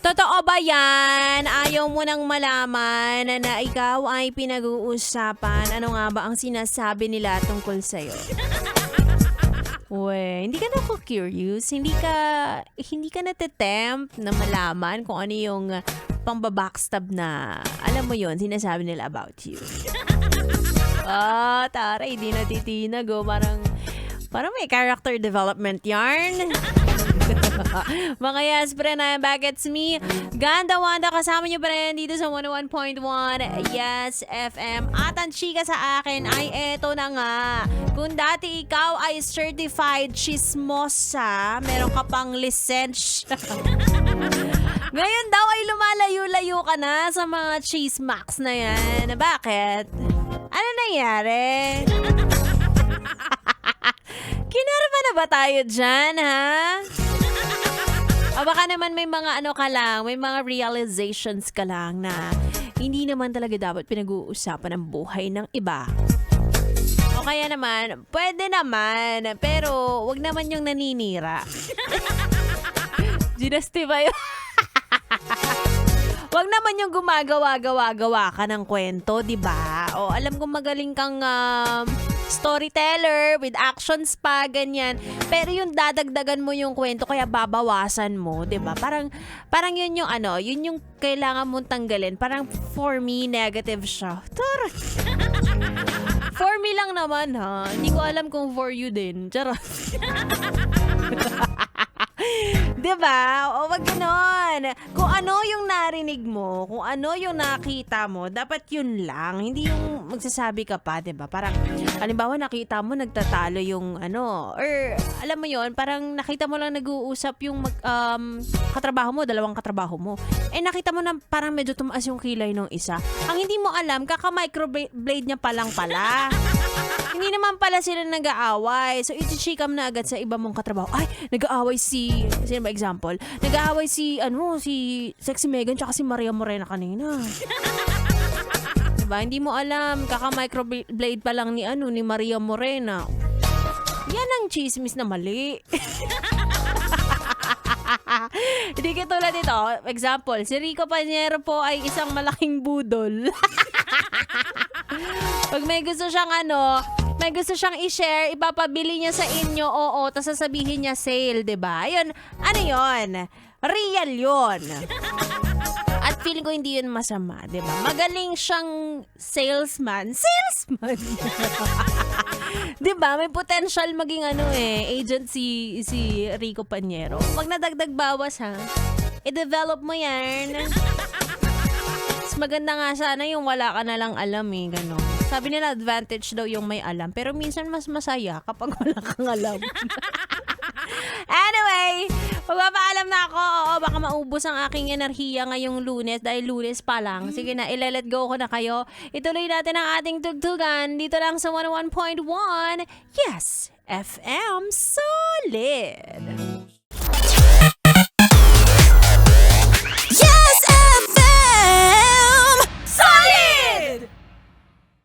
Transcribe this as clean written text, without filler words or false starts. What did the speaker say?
Totoo ba yan? Ayaw mo nang malaman na ikaw ay pinag-uusapan. Ano nga ba ang sinasabi nila tungkol sa'yo? Uy, hindi ka na ako curious? Hindi ka natatempt na malaman kung ano yung pambabackstab na, alam mo yon sinasabi nila about you? Taray, di natitinag oh. Parang may character development yarn. Mga yes, pre na back, it's me. Ganda Wanda, kasama niyo pa rin dito sa 101.1 Yes FM. At ang chika sa akin ay eto na nga. Kung dati ikaw ay certified chismosa, meron ka pang lisensya. Ngayon daw ay lumalayo-layo ka na sa mga chismax na yan. Bakit? Ano nangyari? Kinarma na ba tayo dyan, ha? O baka naman may mga ano ka lang, may mga realizations ka lang na hindi naman talaga dapat pinag-uusapan ang buhay ng iba. O kaya naman, pwede naman, pero wag naman yung naninira. Dynasty ba yun? Wag naman yung gumagawa-gawa ka ng kwento, di ba? O alam kong magaling kang storyteller with actions pa, ganyan. Pero yung dadagdagan mo yung kwento kaya babawasan mo, 'di ba? Parang yun yung yun yung kailangan mong tanggalin. Parang for me negative siya. For me lang naman, ha. Hindi ko alam kung for you din. Charot. 'Di ba? O wag ganon. Kung ano yung narinig mo, kung ano yung nakita mo, dapat yun lang. Hindi yung magsasabi ka pa, 'di ba? Parang halimbawa nakita mo nagtatalo yung or alam mo yon, parang nakita mo lang nag-uusap yung katrabaho mo, dalawang katrabaho mo. Nakita mo na parang medyo tumaas yung kilay ng isa. Ang hindi mo alam, kaka-microblade niya pa lang pala. Hindi naman pala sila nag-aaway. So, iti-chikam na agad sa iba mong katrabaho. Ay, nag-aaway sino ba example? Nag-aaway si Sexy Megan tsaka si Maria Morena kanina. Diba? Hindi mo alam, kaka-microblade pa lang ni Maria Morena. Yan ang chismis na mali. Hindi katulad ito. Example, si Rico Panyero po ay isang malaking budol. Pag may gusto siyang i-share, ipapabili niya sa inyo, tapos sasabihin niya sale, 'di ba? Ayun, yun? Real yun. At feeling ko hindi yun masama, 'di ba? Magaling siyang salesman. 'Di ba? May potential maging agent si Rico Panyero. Pag nadagdag bawas, ha, i-develop mo yan. Mas maganda nga sana yung wala ka na lang alam, gano'n. Sabi nila advantage daw yung may alam, pero minsan mas masaya kapag wala kang alam. Anyway, magpapaalam na ako. Baka maubos ang aking enerhiya ngayong Lunes dahil Lunes pa lang. Sige na, let go ko na kayo. Ituloy natin ang ating tugtugan dito lang sa 101.1 Yes FM Solid.